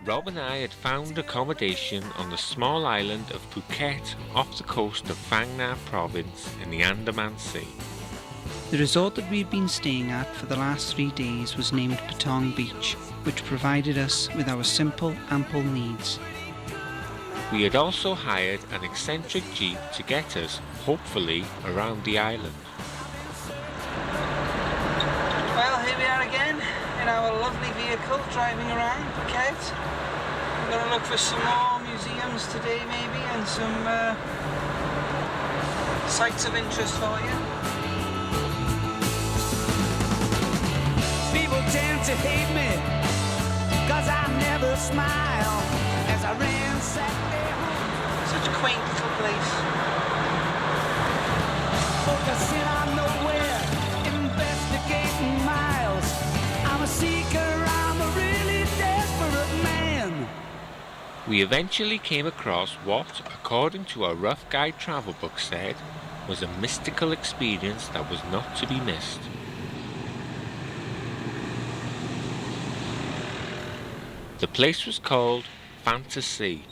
Rob and I had found accommodation on the small island of Phuket off the coast of Phang Nga province in the Andaman Sea. The resort that we had been staying at for the last 3 days was named Patong Beach, which provided us with our simple, ample needs. We had also hired an eccentric jeep to get us, hopefully, around the island. Well, here we are again in our lovely vehicle driving around Phuket. We're going to look for some more museums today maybe and some sites of interest for you. People tend to hate me, cause I never smile as I ransack their homes. Such a quaint little place. Focusing on nowhere, investigating miles. I'm a seeker, I'm a really desperate man. We eventually came across what, according to our rough guide travel book said, was a mystical experience that was not to be missed. The place was called Fantasy,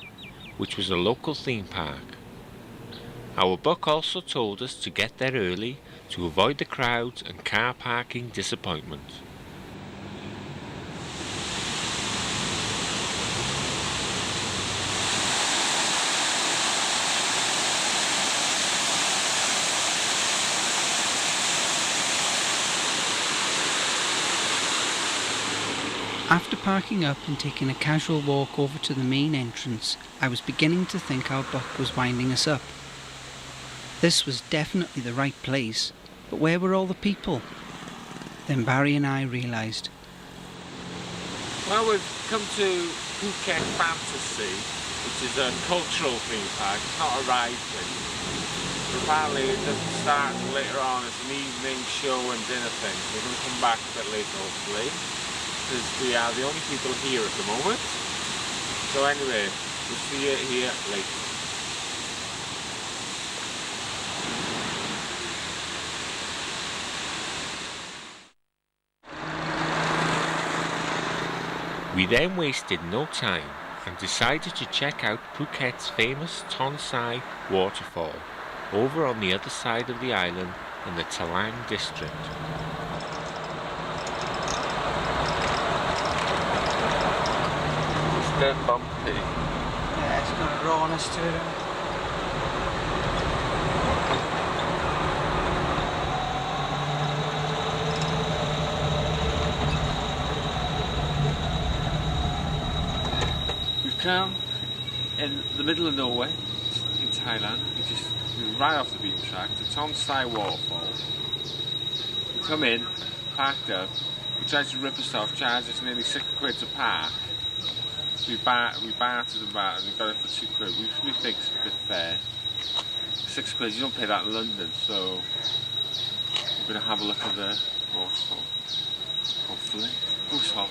which was a local theme park. Our book also told us to get there early to avoid the crowds and car parking disappointment. After parking up and taking a casual walk over to the main entrance, I was beginning to think our buck was winding us up. This was definitely the right place, but where were all the people? Then Barry and I realised. Well, we've come to Phuket Fantasy, which is a cultural theme park. It's not a ride thing. Apparently it doesn't start until later on. It's an evening show and dinner thing. We're going to come back a bit later, hopefully. Because we are the only people here at the moment. So anyway, we'll see you here later. We then wasted no time and decided to check out Phuket's famous Ton Sai waterfall over on the other side of the island in the Talang district. It's dead bumpy. Yeah, it's got a rawness to it. Come in the middle of nowhere in Thailand. We're right off the beaten track. The Ton Sai waterfall. We come in, parked up. He tried to rip us off, charged us nearly £6 to park. We bartered about and we got it for £2. We think it's a bit fair. £6, you don't pay that in London, so we're going to have a look at the waterfall. Hopefully. Oh, it's hot.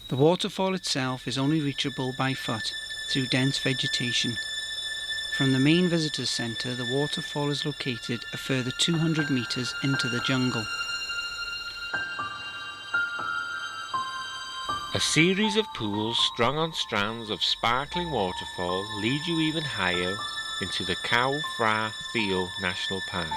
The waterfall itself is only reachable by foot through dense vegetation. From the main visitors centre, the waterfall is located a further 200 metres into the jungle. A series of pools strung on strands of sparkling waterfall lead you even higher into the Khao Phra Theo National Park.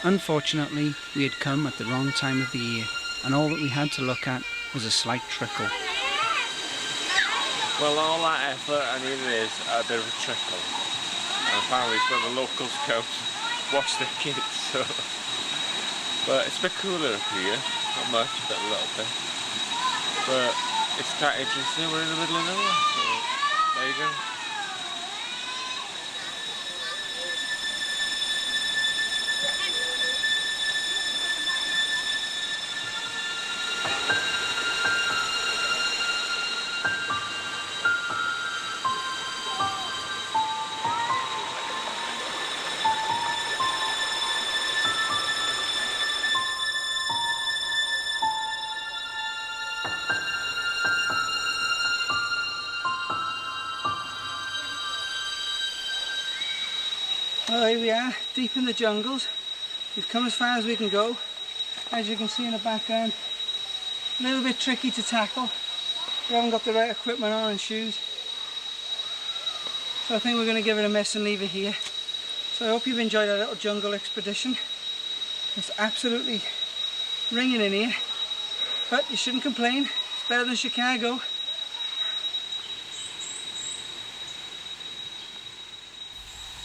Unfortunately, we had come at the wrong time of the year, and all that we had to look at was a slight trickle. Well, all that effort and it is a bit of a trickle. And apparently it's where the locals come to wash their kids, so... But it's a bit cooler up here. Not much, but a little bit. But it's quite interesting. We're in the middle of nowhere, so there you go. Well, here we are, deep in the jungles. We've come as far as we can go. As you can see in the background, a little bit tricky to tackle. We haven't got the right equipment on and shoes. So I think we're going to give it a miss and leave it here. So I hope you've enjoyed our little jungle expedition. It's absolutely ringing in here, but you shouldn't complain. It's better than Chicago.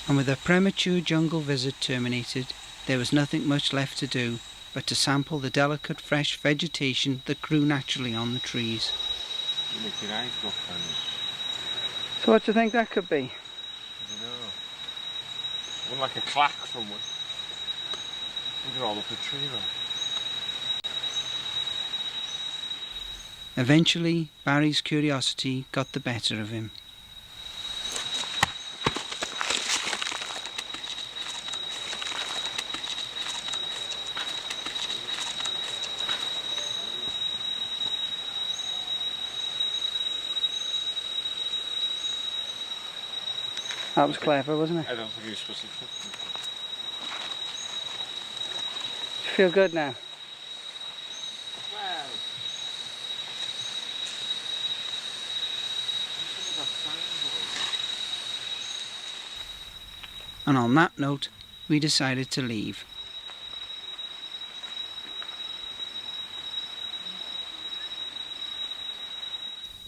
And with a premature jungle visit terminated, there was nothing much left to do but to sample the delicate fresh vegetation that grew naturally on the trees. You make your eyes look funny. So what do you think that could be? I don't know. One like a clack from one. They're all up the tree though. Eventually, Barry's curiosity got the better of him. That was clever, wasn't it? I don't think he was supposed to flip them. You feel good now? Well. And on that note, we decided to leave.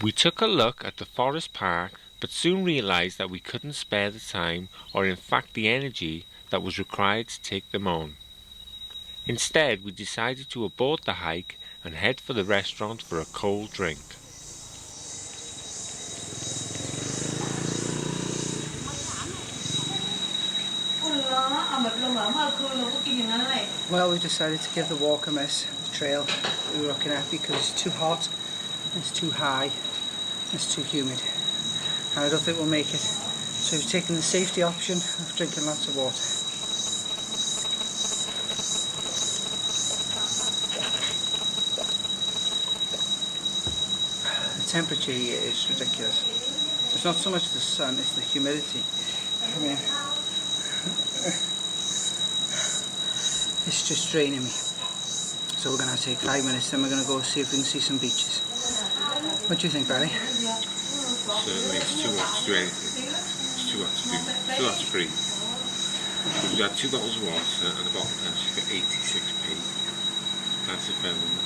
We took a look at the forest park, but soon realised that we couldn't spare the time or in fact the energy that was required to take them on. Instead, we decided to abort the hike and head for the restaurant for a cold drink. Well, we decided to give the walk a miss, the trail we were looking at, because it's too hot, it's too high, it's too humid, and I don't think we'll make it. So we've taken the safety option of drinking lots of water. The temperature here is ridiculous. It's not so much the sun, it's the humidity. I mean, it's just draining me. So we're going to take 5 minutes, then we're going to go see if we can see some beaches. What do you think, Barry? Certainly, it's too hot to do anything. It's too hot to do. Too hot to breathe. We've got 2 bottles of water and a bottle of Pepsi for 86p. That's a fair number.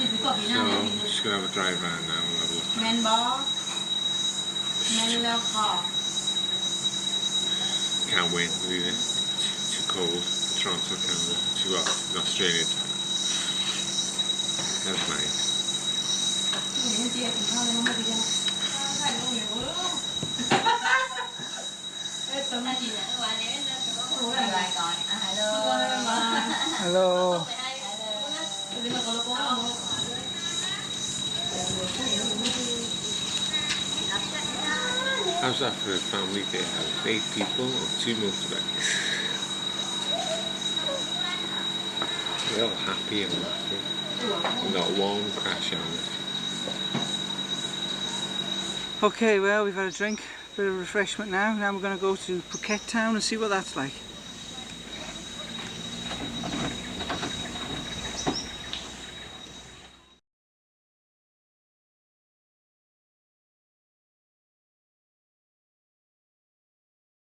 So I'm just going to have a drive around now and have a look. Can't wait to be there. Too cold. Toronto, Canada. Too hot in Australia. Never mind. Hello. How's that for a family day? 8 people on 2 motorbikes. We're all happy and laughing. And not one crash on it. Okay, well, we've had a drink, bit of refreshment now. Now we're going to go to Phuket town and see what that's like.